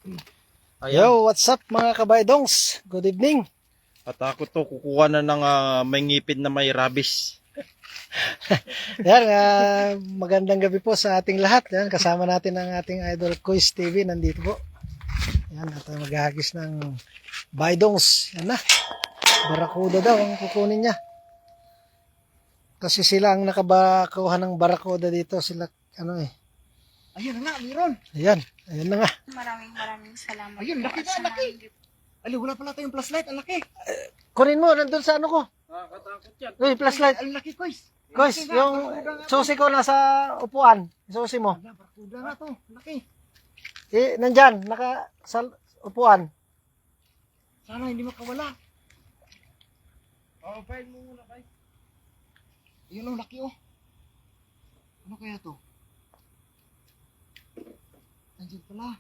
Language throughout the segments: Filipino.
Ayan. Yo, what's up mga kabaydongs? Good evening. At ako to kukuha na ng may ngipin na may rabies. Yan, magandang gabi po sa ating lahat. Yan, kasama natin ang ating idol Quiz TV nandito po. Yan, at maghahagis ng baydongs. Yan na. Barakuda daw ang kukunin niya. Kasi sila ang nakabakuha ng barakuda dito. Sila, ano eh. Ayun na nga, meron. Ayan, ayan na nga. Maraming salamat. Ayun, laki na, laki. Ali, wala pala tayong flashlight. Ang laki. Kunin mo, nandun sa ano ko. Katakot yan. Uy, flashlight. Ang laki, Kois. Guys, yung susi ko nasa upuan. Susi mo. Ala, barakuda nga to. Laki. Eh, nandyan, naka sa upuan. Sana hindi makawala. Oh, pahin mo muna, pahin. Ayun ang laki, oh. Ano kaya to? Andiyan pala.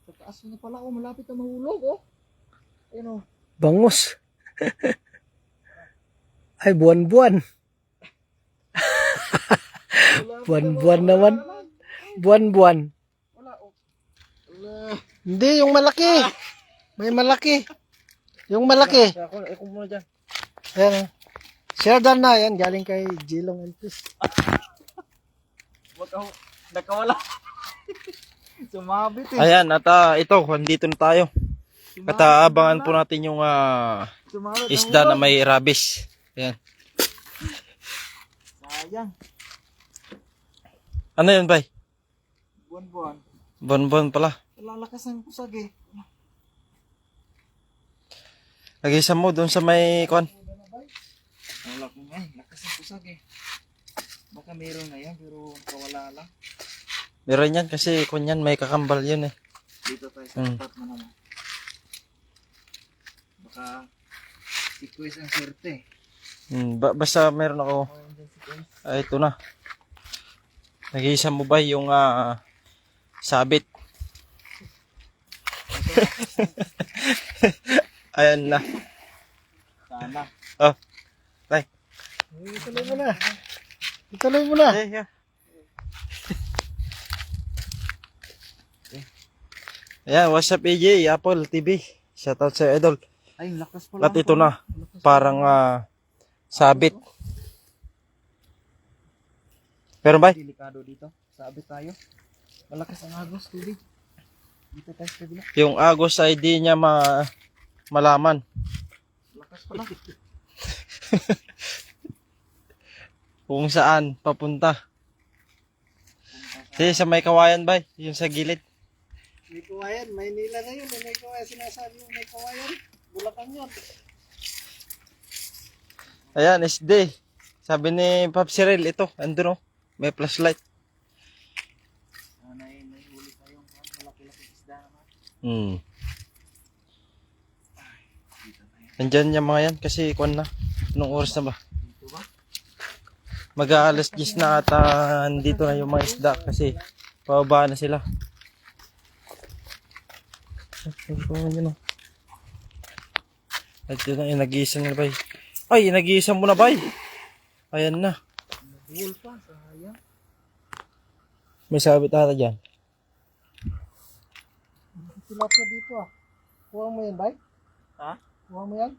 Sa taas na pala, oh. Malapit na mahulog, oh. Ayun, oh. Bangus. Ay, buwan-buwan. Buwan-buwan naman. Buwan-buwan. Wala, oh. Ala. Hindi, yung malaki. May malaki. Yung malaki. Ako muna dyan. Ayan. Share down na. Yan, galing kay Jilong and Peace. Nakawala. Sumabit, eh. Ayan, at ito, nandito na tayo. At abangan po natin yung Sumabit. isda na may rabies. Ayan. Sayang. Ano yun, bay? Buwan-buwan. Bonbon pala. Lalakas ang kusag, eh. Lagisa mo doon sa may kwan. Wala ko nga, lakas ang kusag, eh. Baka meron na yan, pero kawala lang. Meron yan kasi kwan yan, may kakambal yun eh. Dito tayo sa tapat na naman. Baka si Quiz ang swerte. Basta meron ako. Oh, andyan si Quiz. Ito na. Nag-iisa mo ba yung sabit? Ayan na. Sana. Oh. Bye. Ituloy mo na. Ituloy mo na. Yeah. Ayan, what's up AJ, Apple TV. Shoutout sa idol. Ay, lakas pala. At ito na, parang sabit. Pero ba? Delikado dito. Sabit tayo. Malakas ang agos, tubig. Dito tayo sa kabila. Yung agos ay di niya malaman. Lakas pala. Kung saan papunta. Kasi sa may kawayan ba? Yung sa gilid. May kawayan. Maynila na yun. May kawayan. Sinasabi yung may kawayan. Bulacan yun. Ayan, SD. Sabi ni Pop Cyril, ito, andun oh. May flashlight. Sana may huli tayong malaki-laki isda naman. Dito tayo. Nandyan yung mga yan kasi kwan na. Anong oras na ba? Dito ba? Mag-aalas 10 na at nandito na yung mga isda kasi pababa na sila. At yun na, nag-iisa na bay. Ay, nag-iisa mo na bay. Ayan na. Buhol pa. Sayang. May sabit ata dyan. Tilapia dito ah. Kuha mo yan, bay? Ha? Kuha mo yan?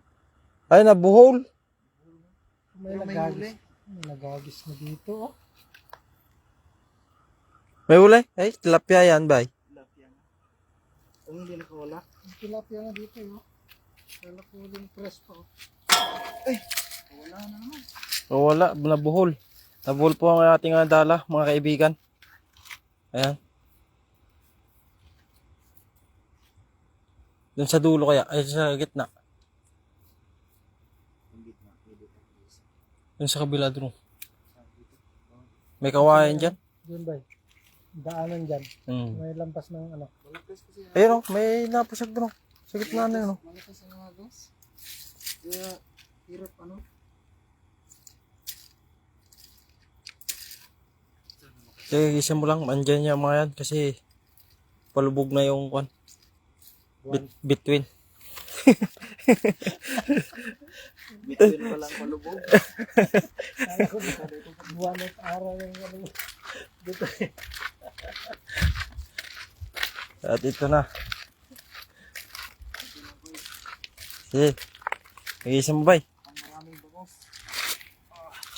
Ay, nabuhol. May Pero may nagagis. huli. May nagagis na dito oh. May huli? Ay, tilapia yan bay. Tilapia nga. Kung hindi nakawala. May tilapia na dito oh. Kala ko yung press pa oh. Ay! Wala na naman. O wala, nabuhol. Nabuhol po ang ating dala, mga kaibigan. Ayan. Doon sa dulo kaya, ay sa gitna. Hindi na. Pwede tayo. Doon sa kabila doon. May kawayan dyan. Diyan bay. Daanan dyan. May lampas ng ano. Malakas kasi. Ayun o, may napasag doon. Sa gitna na yun o. Malakas ang agos. Kaya hirap ano. Kaya isa mo lang, andyan yung mga yan kasi palubog na yung kwan. Between. Bituin pa lang malubog. Kala ko buwan at araw yung ano. Dito At ito na. Sige. Nag-iisa mo, bay. Ang maraming bangos.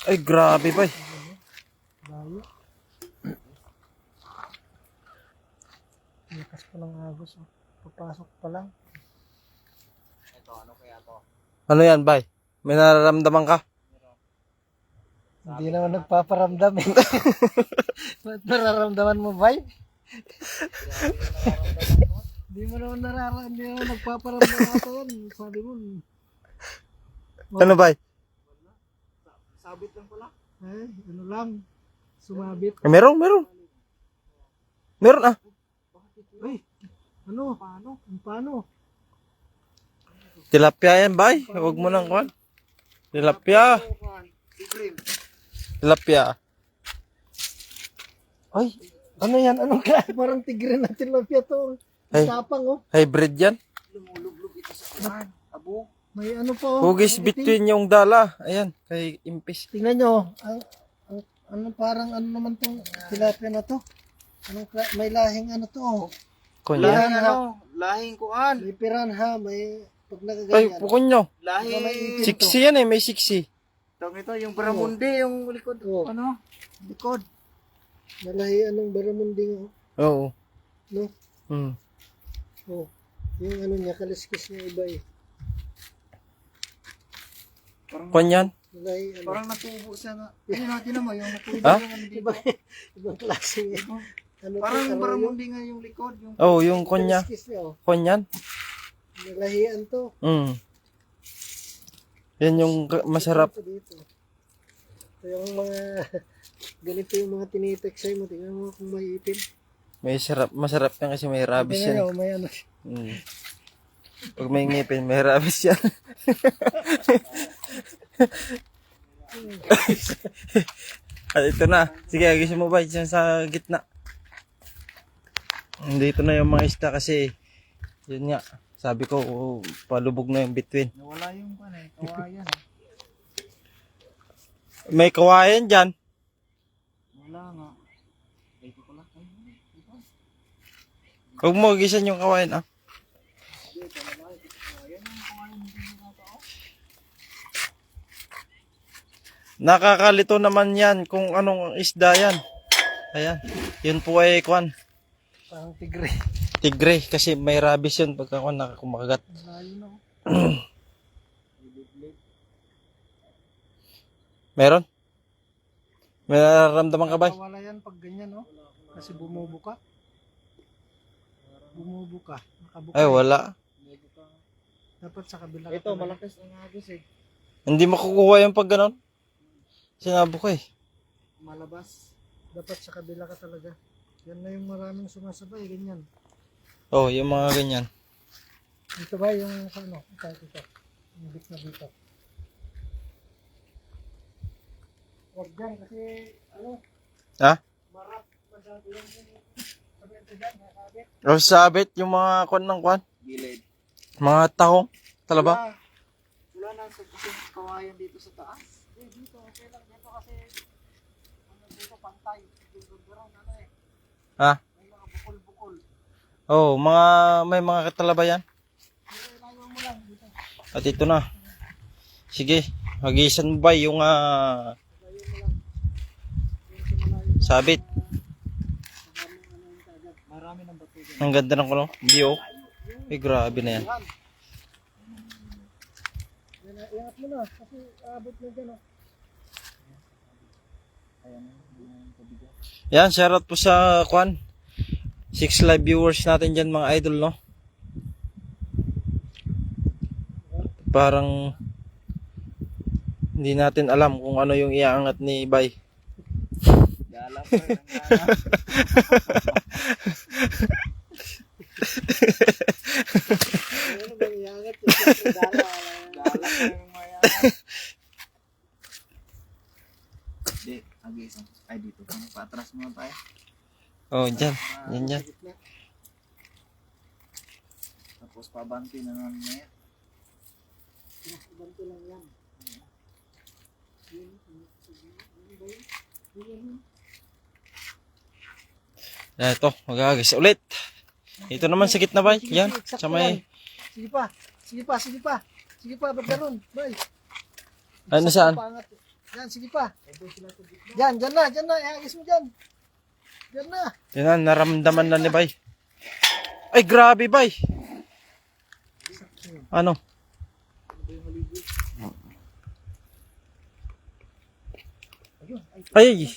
Ay, grabe, bay. Layo. Lakas pa ng agos. Oh. Papasok pa lang. Ito, ano kaya to? Ano yan, bay? May nararamdaman ka? Hindi naman nagpaparamdam eh. Ba't nararamdaman mo, bay? Hindi mo naman hindi naman nagpaparamdam ata yan. Sabi mo. Ano, bay? Sabit lang pala. Ay, ano lang. Sumabit. Meron, meron. Meron, ah. Ay, ano? Paano? Tilapia yan, bay. Huwag mo nang kuhan. Tilapia. Tilapia. Ay, ano yan? Anong klase? Parang tigre na tilapia to. Ay. Tapang oh. Hybrid yan. Lumulublog ito sa kuhan. Abo. May ano pa oh. Hugis between yung dala. Ayan, kay Impis. Tingnan nyo. Ano parang ano naman tong tilapia na to? May lahing ano to oh. Kunya. Lahing ano? Lahing kuhan. May piranha, may pag Ay, nagaganyan. pukon nyo. Lahing. Siksi yan eh, may siksi. Tawag nito, yung Baramundi, yung likod. Oo. Ano? Likod. Malahi anong baramunding oh. Oo. No? Hmm. Oh. Yung ano niya, kaliskis niya iba eh. Parang, Kuhan yan. Malahi ano. parang natubo siya na. Ayun natin naman, yung natubo Ha? yung ano dito. Ibang klase eh. Ano to, Parang ano Baramundi nga yung likod. Yung Oo, yung kunya. kaliskis niya oh. Kuhan yan. Malahian to. Hmm. Yan yung masarap. Ito dito. Ito yung mga ganito yung mga tiniteksay mo. Tingnan mo kung may ipin. May sarap, masarap yan kasi may rabies Tingnan yan. nyo, may ano. Hmm. Pag may ngipin, may rabies yan. At ito na. Sige, agisin mo ba dyan sa gitna. Dito na yung mga isda kasi yun nga. Sabi ko, palubog na yung between. nawala yung kawayan. May kawayan dyan. Wala nga. Dito pala. Ay, dito. Huwag mo gisan yung kawayan, ah. Nakakalito naman yan kung anong isda yan. Ayan. Yun po ay kwan. Parang tigre. Tigre. Kasi may rabies yun pagka kwan nakakumakagat. Layo na. Meron? May nararamdaman ka ba? Wala yan pag ganyan, no? Kasi bumubuka. Bumubuka. Nakabuka. Ay, wala. Dapat sa kabila. Ito, malakas ang agos eh. Hindi makukuha yung pag ganon. Sinabo ko eh. Malabas. Dapat sa kabila ka talaga. Yan na yung maraming sumasabay. Ganyan. Oh, yung mga ganyan. Dito ba yung ano? Ito. Yung bit na dito. Huwag dyan kasi ano? Ha? Marap. Masyado lang yung sabi ito dyan. Nakakabit. O sabit yung mga kwan ng kwan. Gilid. Mga tahong. Talaba. Wala na sa kawayan dito sa taas. Dito, okay lang. Dito kasi ano dito pantay. Dito ano eh. Ha? May mga bukol-bukol. Oh, may mga talaba yan. Pero ilayo mo lang dito. At ito na. Sige. Hagisan mo ba yung Ilayo mo lang. Dito malayo. sabit. Marami ng bato dyan. Ang ganda ng kulong. View. Ay, grabe na yan. Yan. Iangat mo na kasi abot na dyan. Oh. Yan, shoutout po sa kwan. 6 live viewers natin dyan mga idol, no? Parang hindi natin alam kung ano yung iaangat ni Bay. Gala pa rin ang gala. Ano ba iangat? Dala. Gala pa rin ang maya. Hindi, agisan. Ay, dito. Patras muna tayo. Oh, dyan. Yan, dyan. Tapos pabanti na naman na yan. Ganito lang yan. Yan ito, mag-agis ulit. Ito naman sa gitna bay. Sige, Yan. sige, eksakto Sa may... yan. Sige pa. Sige pa, sige pa. Sige pa, ba't ganun? Bay. Ano Eksakto saan? pa, angat. Yan, sige pa. Yan, dyan na, dyan na. Ihagis mo dyan. Dyan na. Yan, naramdaman na ni bay. Ay, grabe bay. Ano? Ay,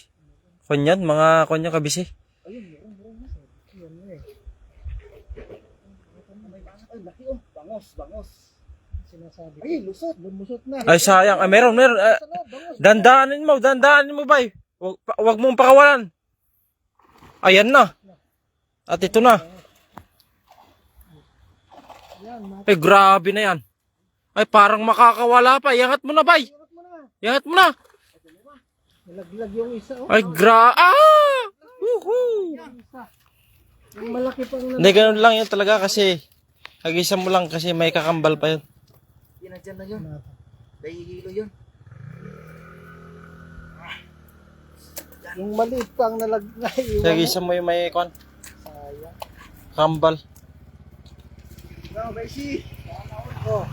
kanyan, mga kanya kabisi. Yan na eh. Ay, laki oh. Bangos, bangos. Sinasabi ko. Ay, lusot. Lumusot na. Ay, sayang. Ay, meron. Sa loob, bangos. Dandaanin mo, bay. Wag mong pakawalan. Ayan na. At ito na. Yan, Ay, grabe na yan. Ay, parang makakawala pa. Iangat mo na, bay. makat mo na. Iangat mo na. Nalaglag yung isa oh. Ay, Woohoo! Yung isa. Yung malaki pang Hindi, ganun lang yun talaga kasi hagisan mo lang kasi may kakambal pa yun. Yan, nandyan na yun. Nahihilo yun. Yung maliit pang naiwan. Hagisan mo yung may kwan, Sayang. kambal. Now, Beshi. Oh,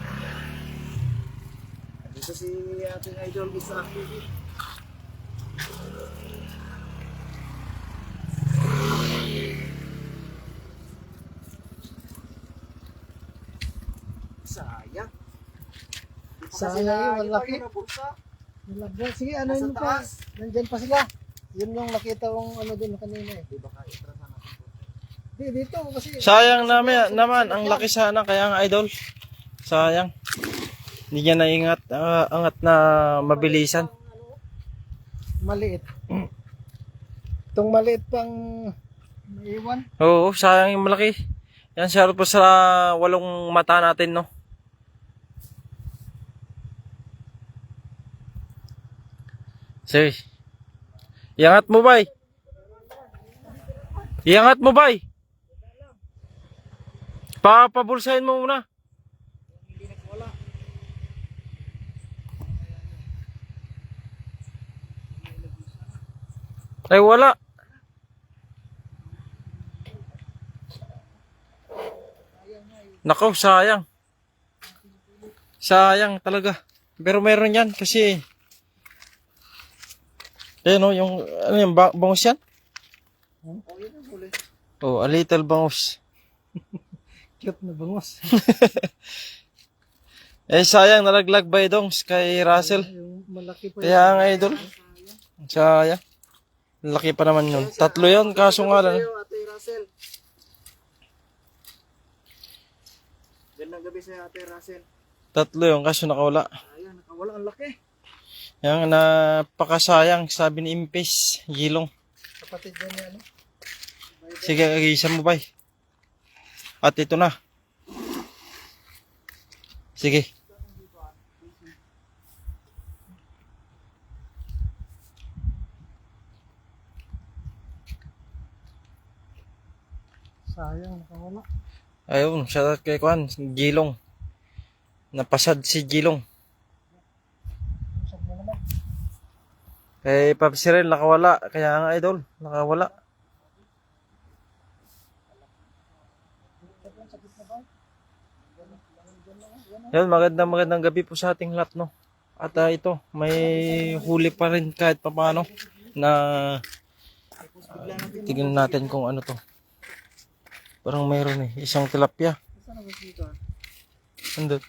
Dito si ating idol sa activity. Sayang. sayang yung malaki. Bulsa. Nalaglag. Sige, ano Nasa yun pa? taas. Nandyan pa sila. Yun yung nakita kong ano din kanina eh. Di ba ka itrasan natin po? Di, dito kasi. Sayang naman, ang laki sana kaya nga idol. Sayang. Hindi niya naingat, angat na mabilisan. Maliit. Itong maliit pang naiwan. Oo, sayang yung malaki. Yan, shoutout po sa 8 mata natin, no? Sige. Iangat mo, bay. Iangat mo, bay. Papabulsahin mo muna. Ay, wala. Nako, sayang. Sayang talaga. Pero meron yan kasi no, yung ano yung bangus yan? Oh, yun ang huli. Oh, a little bangus. Cute na bangos. Eh sayang nalaglag ba dongs kay Russell? Yung malaki pa Kaya nga idol. Sayang. Laki pa naman yun. 3 yun kaso nga lang. Sa'yo, Ate Russell. Gandang gabi sa'yo, Ate Russell. 3 yun kaso nakawala. Ayan, nakawala ang laki. Yan napakasayang sabi ni Impes, Gilong. kapatid niya ni ano. Sige, agisan mo bay. At ito na. Sige. Sayang, nakawala. Ayun, shoutout kay Kwan, Gilong. Napasad si Gilong. Usap mo naman. Kay Paps rin, nakawala. Kaya nga idol, nakawala. Yun, magandang gabi po sa ating lahat, no? At ito, may huli pa rin kahit papaano na tignan natin kung ano to. Parang mayroon isang tilapia. Saan ako dito? Andun.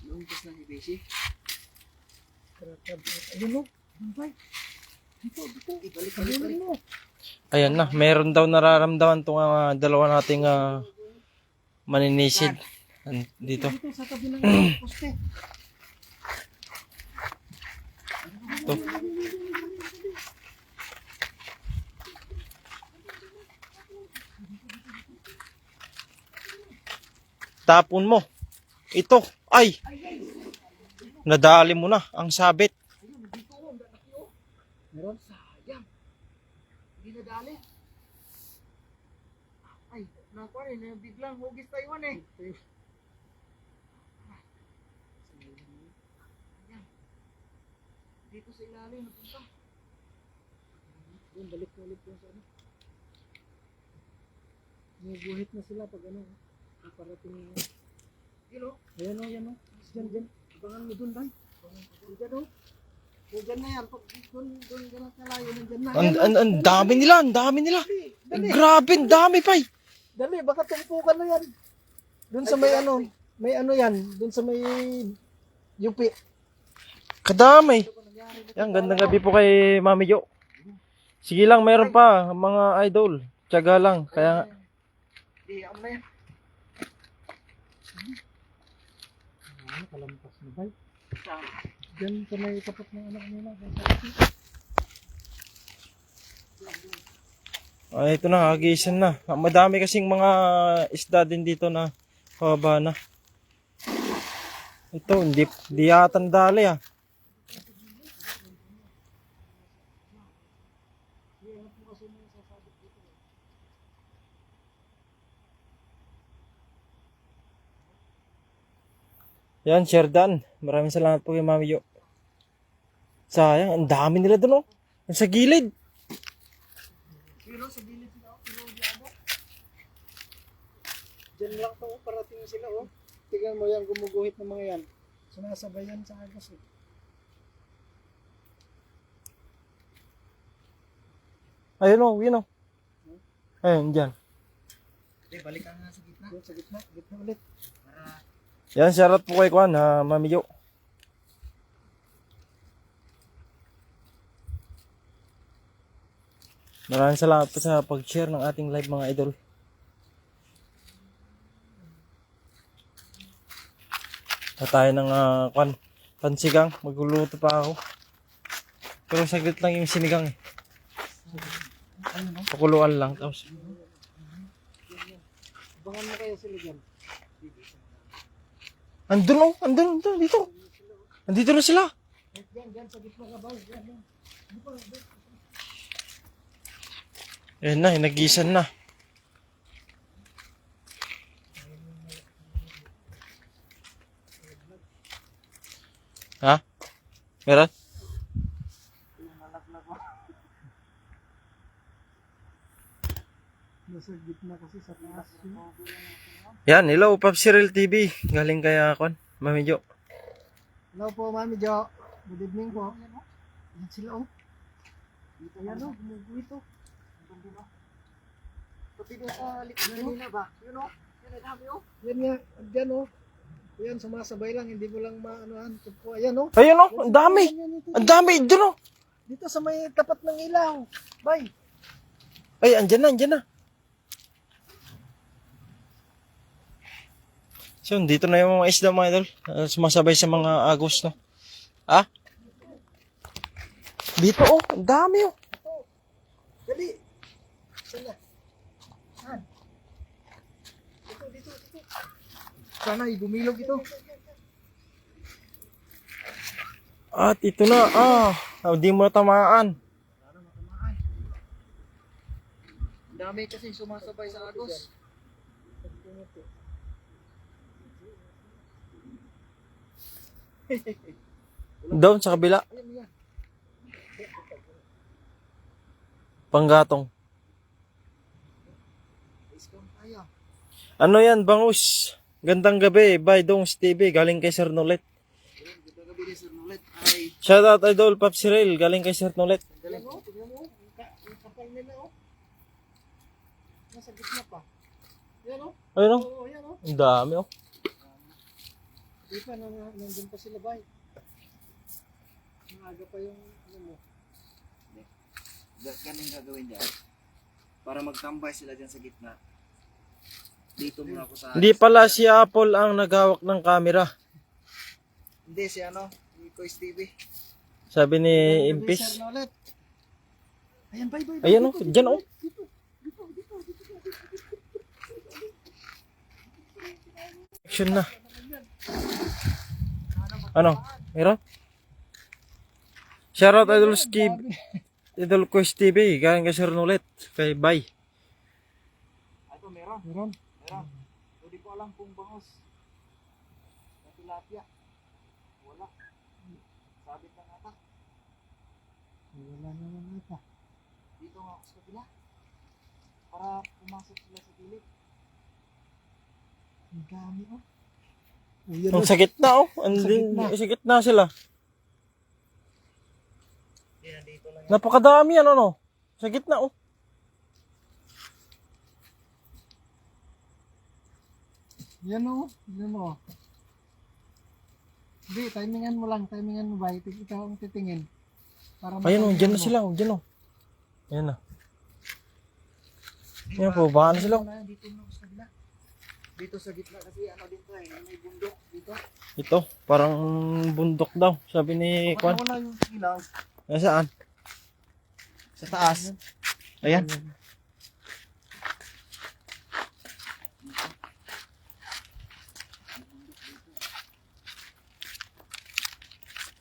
Lumpas na si Beshi. Ayun o. Bye. Dito. Ibalik mo. Ayan na, meron daw nararamdaman itong dalawa nating maninisid. Dito. Dito sa tabi ng poste. Ito. Tapon mo. Ito. Ay! Nadali mo na ang sabit. Meron? Sayang. Hindi nadali. Ay, nakuha rin. Biglang hugis Taiwan eh. Sayang. Dito sa ilalim. Napunta. Doon, balik ulit yung sa ano. Guguhit na sila pag ano, parating na. Yun o, ayan o, yan o. Diyan. Abangan mo dun, bay. Diyan o. Diyan na yan. Pag dun ka na kalayo, nandyan na. Ang dami nila, ang dami nila. Dali, Grabe, ang dami pa. dali, baka tumpukan na yan. Dun sa may ano yan, dun sa may yupi. Kadami. Yan, gandang gabi po kay Mami Jo. Sige lang, meron pa mga idol. Tiyaga lang. Kaya Di, ako na yan. Kalampas na bay. Diyan sa may tapat ng anak nila. ay, ito na, hagisan na. Madami kasing mga isda din dito na pababa na. Ito, hindi yata dali ah. Yan, Sherdan. Maraming salamat po kay Mami Jo. Sayang, ang dami nila doon oh. Ang sa gilid. Pero sa gilid sila, pero di ako. Diyan lang to, parating sila oh. Tingnan mo yan, gumuguhit ng mga yan. Sumasabay yan sa agos eh. Ayun oh, yun oh. Ayun, dyan. Balik ka nga sa gitna. Doon sa gitna ulit. Para Yan, shoutout po kay Kwan, Mami Jo. Maraming salamat po sa pag-share ng ating live mga idol. Na tayo ng Kwan, pansigang. Magluluto pa ako. Pero saglit lang yung sinigang eh. Pakuluan lang. Tapos, Abangan mo kayo sila dyan. andun, dito. Andito na sila. Diyan sa gitna ka ba? Diyan. Ayan na, nagisan na. Ha? Meron? Nasa gitna kasi sa taas. Yan, hello, Pops Cyril TV. Galing kaya Kwan, Mami Jo. Hello po, Mami Jo. Good evening po. Yan sila oh. Ayan oh, gumuguhit oh. Pati doon sa likod nila ba? Yun oh. Yan ang dami oh. Yan nga, dyan oh. Yan, sumasabay lang, hindi mo lang maanohan. Ayan oh. Ayun oh, ang dami. Ang dami, dun oh. Dito sa may tapat ng ilaw. Bay. Ay, andyan na. So, dito na yung mga isda mga idol. Sumasabay sa mga agos, no? Ah? Dito, oh. Ang dami, oh. Dali. Sana. Saan? Dito. Sana ibumilog ito. At ito na, hindi mo tamaan. dami kasi sumasabay sa agos. Doon sa kabila. Panggatong. Ano yan, bangus? Gandang gabi, by Dongs TV, galing kay Sir Nolet. Gandang gabi ni Sir Nolet. Ay, Shout out idol, Pop Cyril, galing kay Sir Nolet. Tingnan mo. Ang kapal nila oh. Nasa gitna pa. Yan oh. Ayun oh, Oo, yan oh. ang dami oh. Di pa, nandun pa sila bay. Maaga pa yung ano mo. ganun gagawin dyan. Para magtambay sila dyan sa gitna. Dito muna ako sa... Hindi pala si Apple ang naghawak ng camera. Hindi, si ano? Si Kois TV. Sabi ni Sir Impis. Nolet. Ayan bay. Ayan oh, dyan oh. Action na. Ano? Meron? Shoutout idol Skib. Idol Quest TV, galing kay Sir Nolet. Kay Bay. Ito, meron. Meron. Hindi ko alam kung bangus. Na tilapia. Wala. Sabit na ata. Wala naman ata. Dito nga ako sa kabila. para pumasok sila sa gilid. Ang dami oh. Oh, yan, Ang oh. sakit na oh. Sa gitna. Sakit na sila. Yan, dito lang yan. Napakadami yan ano. Sa gitna oh. Yan oh. Yan oh. Hindi, timingan mo lang. Timingan mo ba? Ikaw ang titingin. Para Ayun oh, matimingan dyan na mo. sila oh. Dyan oh. Ayan na. Yan po, baka na sila oh. Dito na sa gitna. Dito sa gitna kasi ano dito eh, may bundok dito. Ito, parang bundok daw. Sabi ni Kwan. Wala yung ilaw. Nasaan? Sa taas. Ayan.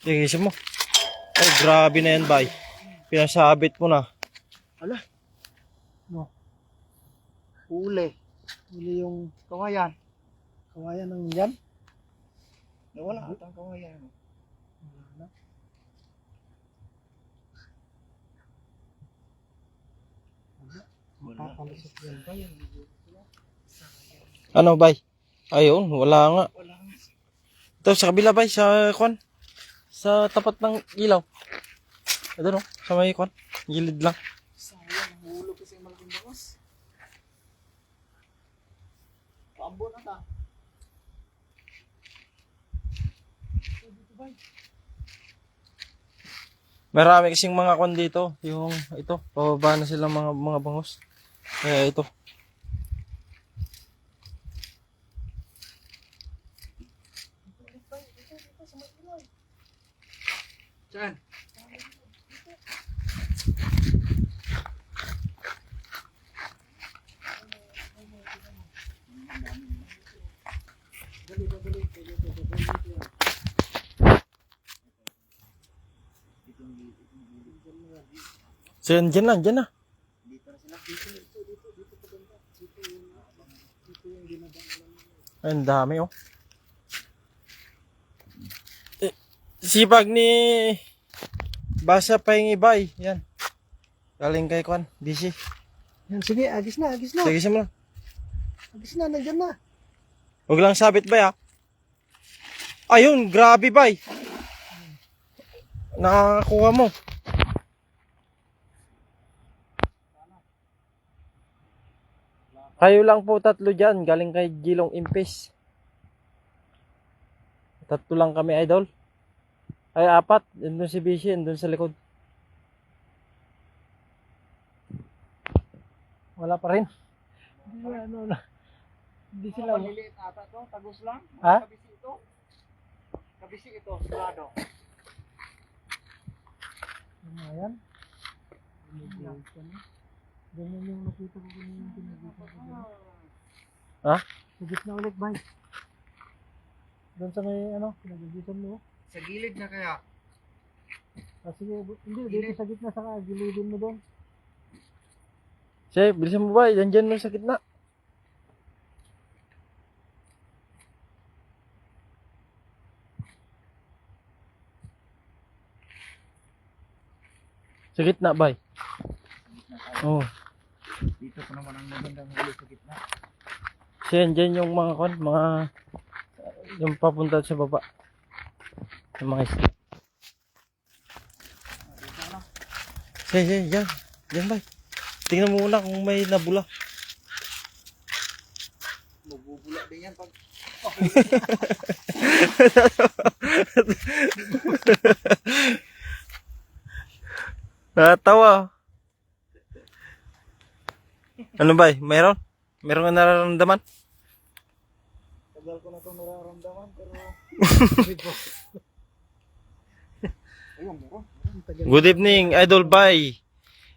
Tigisin mo. Ay, grabe na yan, bay. Pinasabit mo na. Ala, No. huli. Huli yung Kawayan. kawayan ng yan. Nawala ata ang kawayan. Makakalusot yan. Ano, bay? Ayun, wala nga. Wala nga. Ito, sa kabila, bay. Sa Kwan. Sa tapat ng ilaw. Ito, no? Sa may Kwan. Gilid lang. Sayang, hulog kasi yung malaking bangus. Paambon na ta. Marami kasing mga Kwan dito. Yung ito, pababa na sila mga bangus. Kaya ito. Saan? So, yan, dyan na, dyan na. Dito na sila. Ay, ang dami, oh. Sipag ni Basa pa yung ibay. Yan. Galing kay Kwan. Busy. Yan, sige, agis na, agis na. Sige, mo lang. Agis na, nandyan na. Huwag lang sabit bay, ha. Ayun, grabe bay. Nakakuha mo. Kayo lang po tatlo dyan. Galing kay Gilong Impis. Tatlo lang kami, idol. Ay, apat. Doon si Bishi, doon sa likod. Wala pa rin. Hindi, ano na. Hindi sila. Maliliit ata to, tagus lang. Ha? Kabisi ito. Kabisi ito, sigurado. Ano yan? Ganyan yung nakita ko kanina yung pinagita ko dyan. Ha? Sa gitna ulit, bay. Doon sa may, ano, pinagagitan mo. Sa gilid na kaya. Ah, sige, hindi, dito sa gitna, saka gilidin mo doon. Sige, bilisan mo ba? Yan dyan mo sa gitna. Sa gitna, bay. Oh. Dito pa naman ang magandang huli sa gitna. So yan dyan yung mga kon, yung papunta sa baba. Yung mga isla. Sige, yan. Yan, bay. Tingnan mo muna kung may nabula. Magbubula din yan pag Natawa. Ano bay? Mayroon? Mayroon ka nararamdaman? tagal ko na itong nararamdaman pero ayun, meron. Good evening, Idol Bay.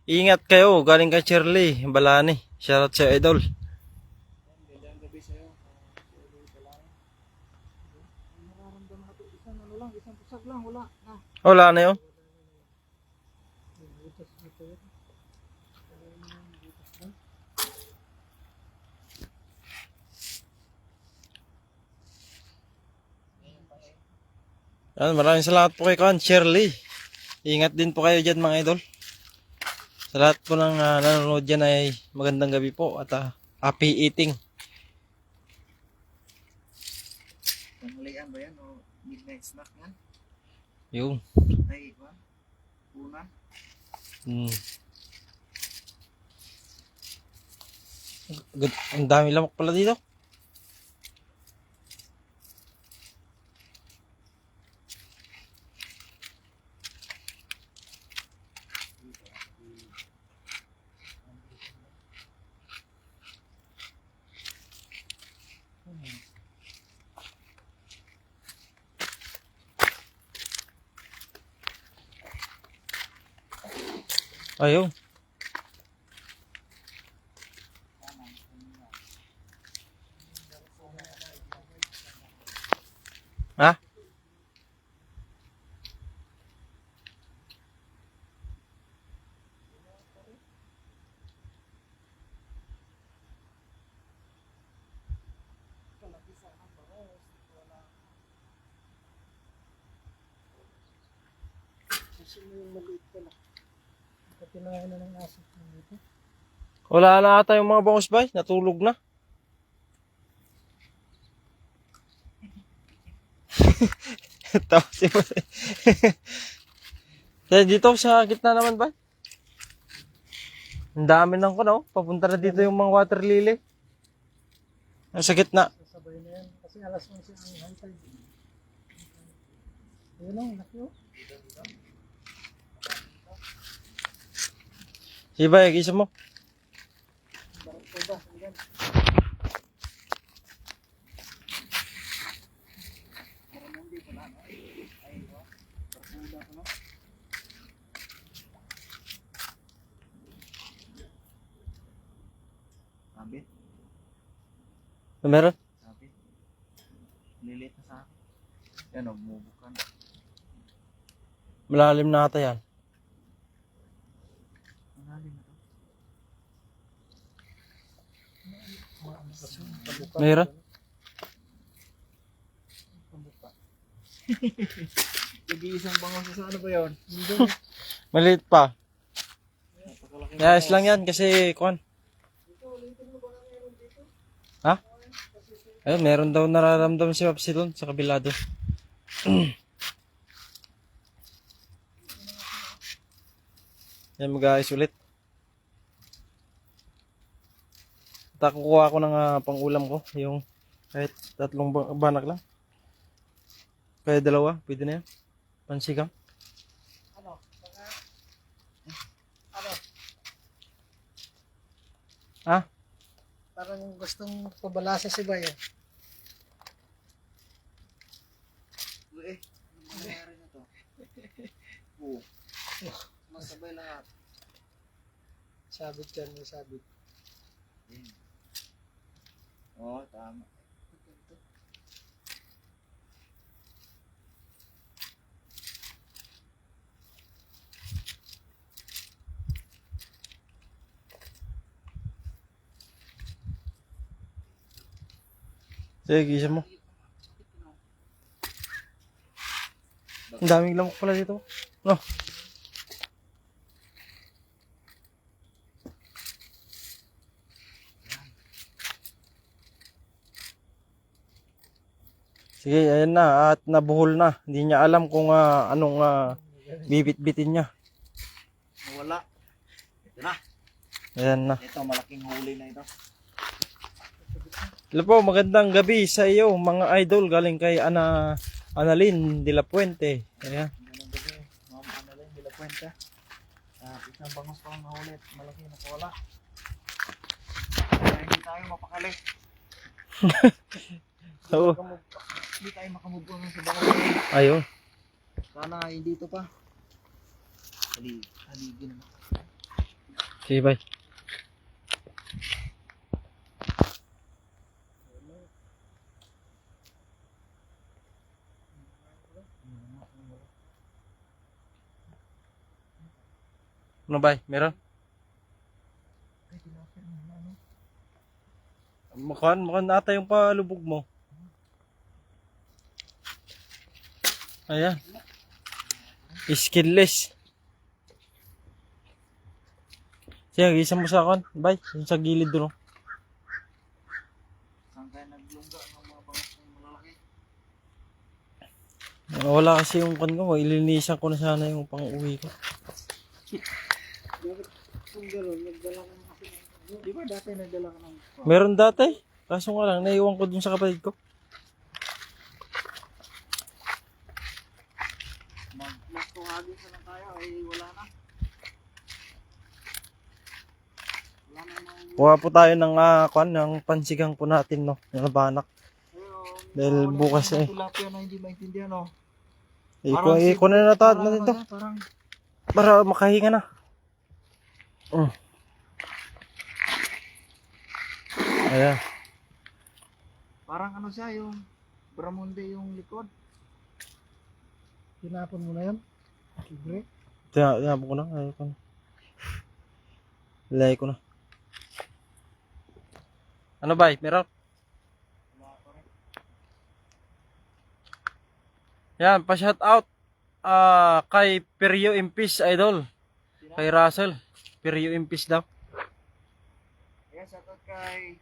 Ingat kayo, galing kay Shirley Balani. Shoutout sa Idol. Gandang gabi sa'yo. Nararamdaman ko isang ano lang, isang pusag lang, wala. Wala na yun. Yan, maraming salamat po kay Shirley. Ingat din po kayo dyan mga idol. Sa lahat po ng nanonood dyan ay magandang gabi po at happy eating. Tanghalian ba yan o midnight snack yan? Yung. Ay, ba? Una? Ang dami lamok pala dito. Ayun. Ha? Kasi yung maliit pala. Kailangan na ng aso dito. Wala na ata yung mga bangos bay. Natulog na. Tawa si Boss. Kaya dito sa gitna naman ba? Ang dami ng kuno. Papunta na dito yung mga water lily. Sa gitna. Sasabay na yan. Kasi alas 11 ang high tide. Ayun o, laki o. Sige ba, isa mo. Barangkoda, yan. Sabi? Meron? Sabi? Lilit na sa akin. Yan o, bumubukan. Malalim na ata yan. Malalim na to. Meron? Nag-iisang bangos sa ano ba yun? Maliit pa. Napakalaki. Ayos lang yan kasi kuan. Ha? Ayun, meron daw nararamdaman si Papsi doon sa kabila doon. Yan, mag-aayos ulit. At kukuha ko ng pang-ulam ko. Yung kahit 3 banak lang. Kaya 2, pwede na yan. Pansigang. Ano? Baka... Ano? Ha? Parang gustong pabalasa si Bayo. Eh, ano mangyayari na to? Oo. Masabay lahat. Sabit yan, may sabit. Oo, tama. Sige, gisa mo. Ang daming lamok pala dito. No. Sige, ayan na. At nabuhol na. Hindi niya alam kung anong bibit-bitin niya. Nawala. Ito na. Ayan na. Ito, malaking huli na ito. Hello po, magandang gabi sa iyo mga idol galing kay Annalyn de la Puente. Ayan. Ganun gabi. Ma'am Annalyn de la Puente. Isang bangos pa lang nahuli. Malaki nakawala. Kaya hindi tayo mapakali. Oo. Hindi tayo makamove on sa bangos. Ayun. Sana hindi ito pa. Haligi naman. Sige, bye. Ano ba? Meron? Mukhang ata yung palubog mo. Ayan. Skinless. Sige, isa mo sa akin. Bay, yung sa gilid doon. Saan kayo naglungga ng mga bangas ng malalaki? Wala kasi yung kan ko. Ilinisan ko na sana yung pang-uwi ko. Kung gano'n, nagdala ka na kasi. Di ba dati nagdala ka ng... Meron dati. Kaso nga lang, naiwan ko dun sa kapatid ko. Mag-tuhagin sa lang tayo ay wala na. Wala na mga... Kuha po tayo ng, ng pansigang po natin, no? Yung banak. Dahil bukas eh. Tilapia na hindi maintindihan, no? Iko na natad na dito. Parang... Para makahinga na. Ayan. Parang ano siya, yung Bramonde yung likod. Tinapon mo na yan. Libre. Tinapon ko na. Ayaw ko na. Ilay ko na. Ano ba? Meron? Yan, pa-shout out kay Perio Impis Idol. Kay Russell. Perio Impis daw. Ayan, shoutout kay...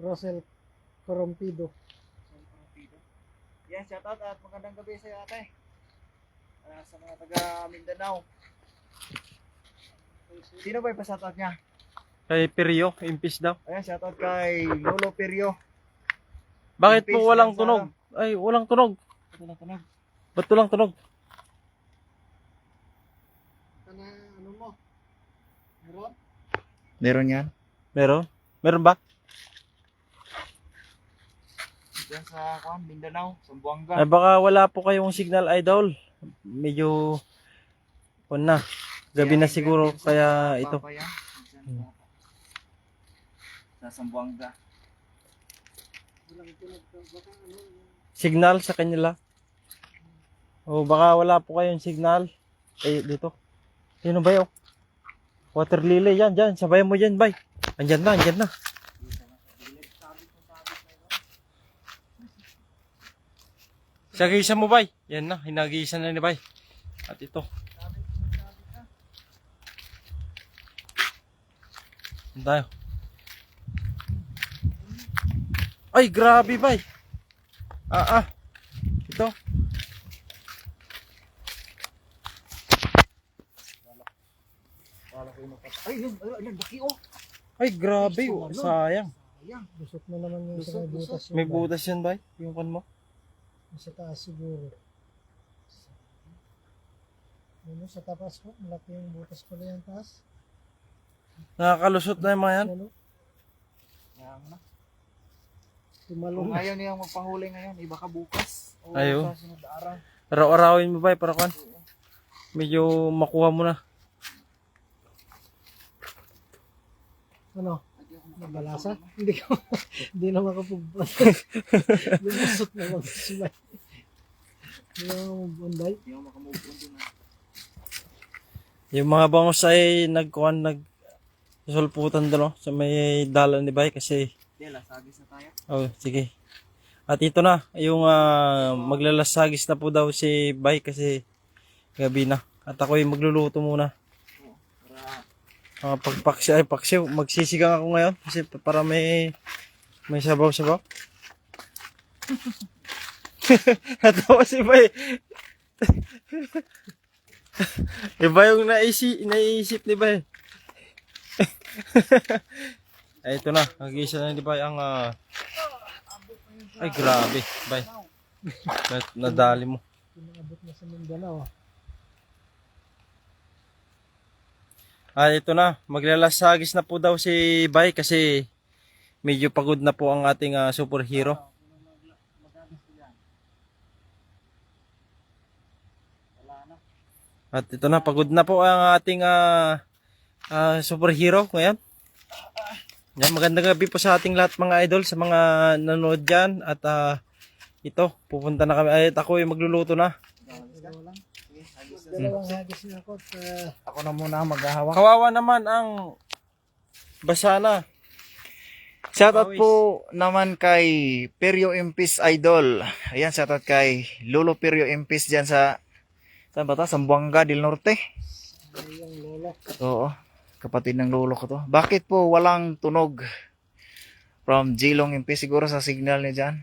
Rosel Corrompido. Yan, shoutout at magandang gabi sa iyo, ate. Sa mga taga Mindanao. Sino ba yung pa-shoutout niya? Kay Perio Impis daw. Ayan, shoutout kay Lolo Perio. Bakit Impis po walang yan sa tunog? Ay, walang tunog. Ito na tunog. Ba't walang tunog? Ano mo? Meron? Meron yan? Meron? Meron ba? Diyan sa Mindanao, Sambuanga. Ay, baka wala po kayong signal Idol. Medyo na. Gabi na siguro kaya ito. Sa Sambuanga. Walang tulog. Baka ano? Signal sa kanila. O baka wala po kayong signal. Eh, dito. Sino ba yun? Water lily. Yan, dyan. Sabayan mo dyan, bay. Andyan na, andyan na. Sagisa mo, bay. Yan na, hinagisa na ni bay. At ito. Yan tayo. Ay, grabe, bay. Ito. Ay, yun, baki oh. Ay, grabe. Sayang. Ayan. Lusot mo naman yung sa may butas. May butas yan, bay. Yung kan mo. Sa taas siguro. Ano sa tapas ko? Malaki yung butas pala yung taas. Nakakalusot na yung mga yan. Ano? Ayan na. Tumalong. Kung ayaw niyang magpahuli ngayon, iba ka bukas. O Ayaw. sa sunod na araw. Araw-arawin mo, bay, para kan. Medyo makuha mo na. Ano? Balasa? Hindi ko. Hindi na makapagpunta. Lumusot na mag-sumay. Hindi na makapagpunday. Hindi ako makamove on dun ah. Yung mga bangos ay nagsulputan doon, no? Sa may dalan ni bay kasi. Hindi, lasagis na tayo. Oh, sige. At ito na, yung maglalasagis na po daw si bay kasi gabi na. At ako yung magluluto muna. Para Paksiw. Magsisigang ako ngayon kasi para may sabaw-sabaw. Natawa si bay. Iba yung naisip ni bay. Ay, ito na. Nag-iisa na ni bay ang ay, grabe, bay. Nadali mo. Pinabot na sa Mindanao. Ito na. Maglalasagis na po daw si bay kasi medyo pagod na po ang ating superhero. At ito na, pagod na po ang ating superhero ngayon. Yan, magandang gabi po sa ating lahat mga idol, sa mga nanonood dyan. At ito, pupunta na kami. At ako ay magluluto na. Dalawang hagis na ako. ako na muna maghahawak. Kawawa naman ang basa na. Shoutout po naman kay Perio Impis Idol. Ayan, shoutout kay Lolo Perio Impis dyan sa saan ba ta? Sambuanga del Norte. Ay, yung lolo. Oo, kapatid ng lolo ko to. Bakit po walang tunog from Jilong MP? Siguro sa signal niya dyan.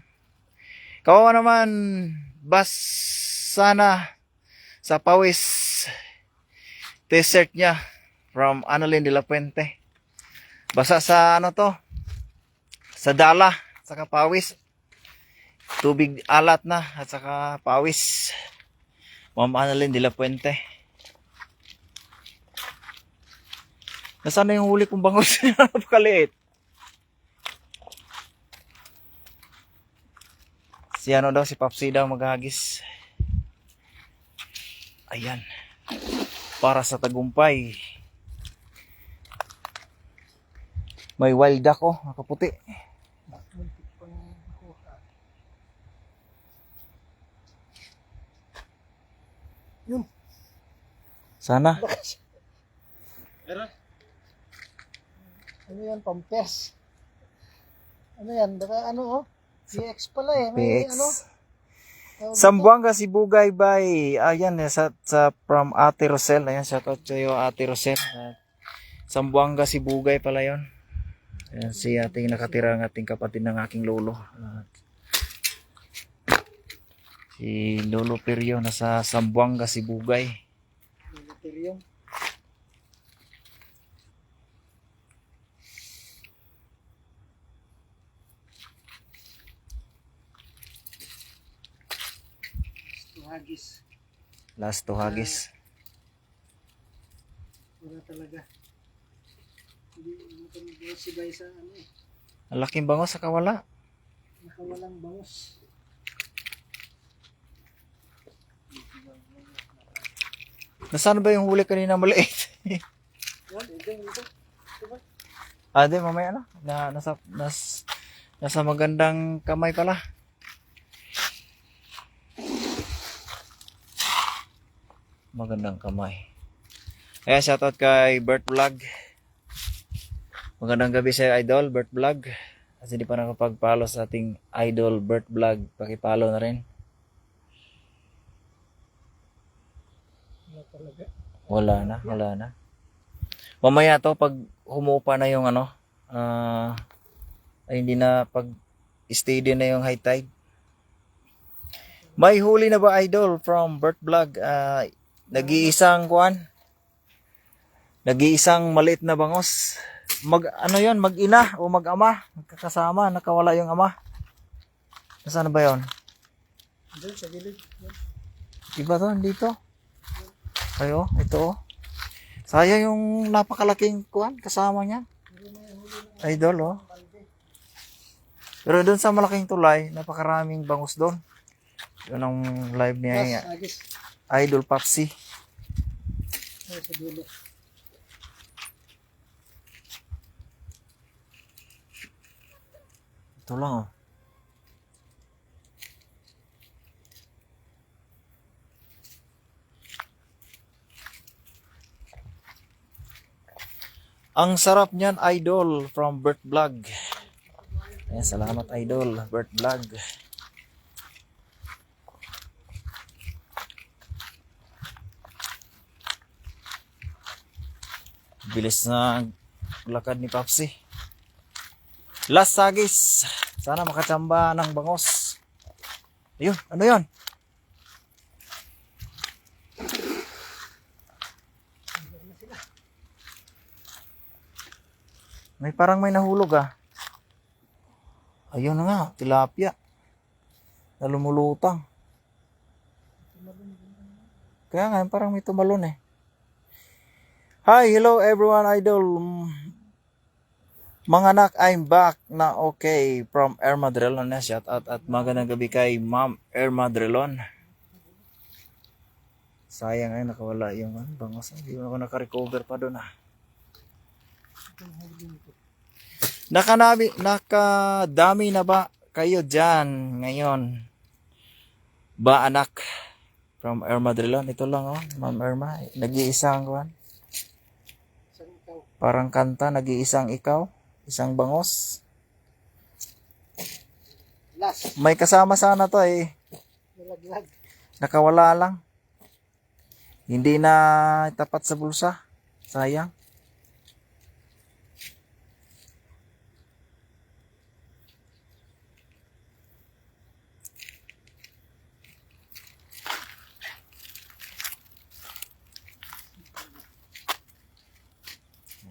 Kawawa naman, bas sana sa pawis t-shirt niya from Annalyn de la Puente. Basa sa ano to, sa dala, saka pawis. Tubig alat na at saka pawis. Ma'am Annalyn de la Puente. Nasaan na yung huli kong bangus? Napakaliit. Si ano daw, si Papsi daw maghagis. Ayan. Para sa tagumpay. May wild duck oh, nakaputi. Yun. Sana. Ano yan, pampers? Ano yan? Baka ano oh? PX pala eh. May PX. ano? Tawag dito. Sambuanga Sibugay by ayan sa from Ate Rosel. Ayan, shout out sa iyo Ate Rosel. Sambuanga Sibugay pala 'yon. Ayan si ating nakatira ng ating kapatid ng aking lolo. Si Lolo Perio nasa Sambuanga Sibugay. Military yung. Hagis. Last to Hagis. Wala talaga. Hindi mo sibay sa ano eh. Ang laking bangos sa kawala. Nakawalang bangus. Nasaan ba yung huli kanina maliit? Yan, ito. Di mamaya na. Nasa magandang kamay pala. Magandang kamay. Ayan, shoutout kay Bert Vlog. Magandang gabi sa Idol, Bert Vlog. Kasi hindi pa nakapag-follow sa ating Idol, Bert Vlog. Paki-follow na rin. Wala talaga. Wala na. Mamaya to, pag humupa na yung ano, ay hindi na pag steady na yung high tide. May huli na ba Idol from Bert Vlog? Nag-iisang maliit na bangos. Mag-ina o mag-ama, magkakasama, nakawala yung ama. Nasaan ba 'yon? Doon sa gilid. Yan. Iba to, dito. Ayo, ito. Sayang yung napakalaking kasama niya. Idol oh. Pero doon sa malaking tulay, napakaraming bangus doon. Yun ang live niya. Hagis. Idol Papsi. Ay, sa dulo. Ito lang oh. Ang sarap niyan Idol from Bert Vlog. Ayan, salamat Idol Bert Vlog. Bilis na lakad ni Papsi. Last sagis. Sana makachamba ng bangos. Ayun, ano yun? May nahulog ah. Ayun na nga, tilapia. Na lumulutang. Kaya nga, parang may tumalon eh. Hi, hello everyone, Idol. Mga anak, I'm back na okay from Irma Drelon. Shout out at magandang gabi kay Ma'am Irma Drelon. Sayang ay nakawala yung bangos. Hindi ako naka-recover pa doon ah. Nakadami na ba kayo dyan ngayon? Ba anak? From Irma Drelon. Ito lang oh, Ma'am Irma. Nag-iisang kuwan. Parang kanta, nag-iisang ikaw, isang bangos. Last. May kasama sana to eh. Nalaglag. Nakawala lang. Hindi na tapat sa bulsa. Sayang.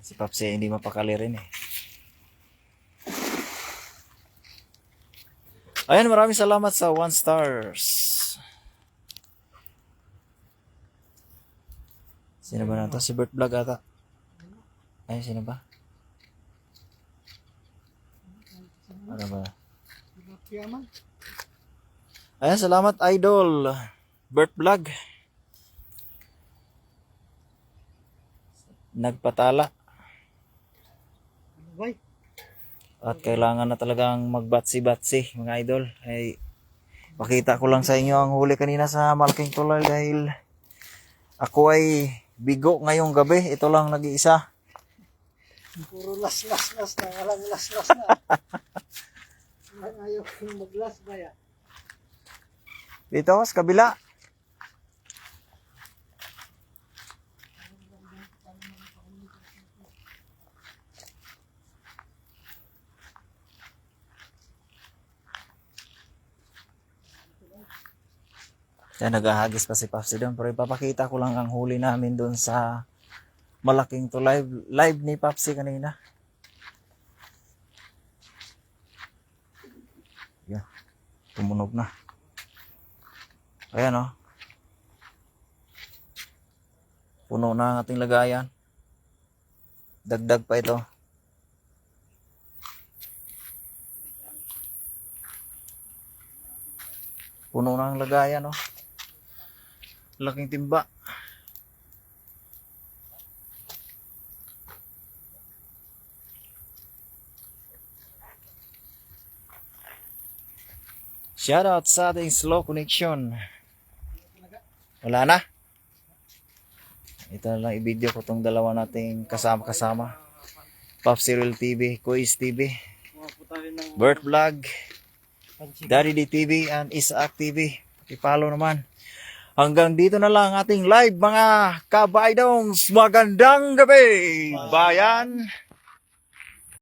Si Papsi hindi mapakali rin eh. Ayan, maraming salamat sa 1 stars. Sino ba na to? Si Bert Vlog ata. Ay, sino ba? Ano ba? Ayan, salamat idol. Bert Vlog. Nagpatala. Bay. At kailangan na talagang magbatsi-batsi mga idol. Ay, pakita ko lang sa inyo ang huli kanina sa malaking tulay dahil ako ay bigo ngayong gabi. Ito lang nag-iisa. Puro las na. Walang las na. Ayaw kong mag-las ba ya? Dito sa kabila. Yan, naghahagis pa si Papsi doon. Pero ipapakita ko lang ang huli namin doon sa malaking to live ni Papsi kanina. Yan. Tumunog na. Ayan o. Puno na ang ating lagayan. Dagdag pa ito. Puno na ang lagayan o. Laking timba. Shoutout sa ating slow connection. Wala na. Ito na lang i-video ko tong dalawa nating kasama-kasama. Papsi Real TV, Quiz TV, Bert Vlog, Daddy D TV, and Isaac TV. I-follow naman. Hanggang dito na lang ating live mga kabaydongs. Magandang gabi, bayan!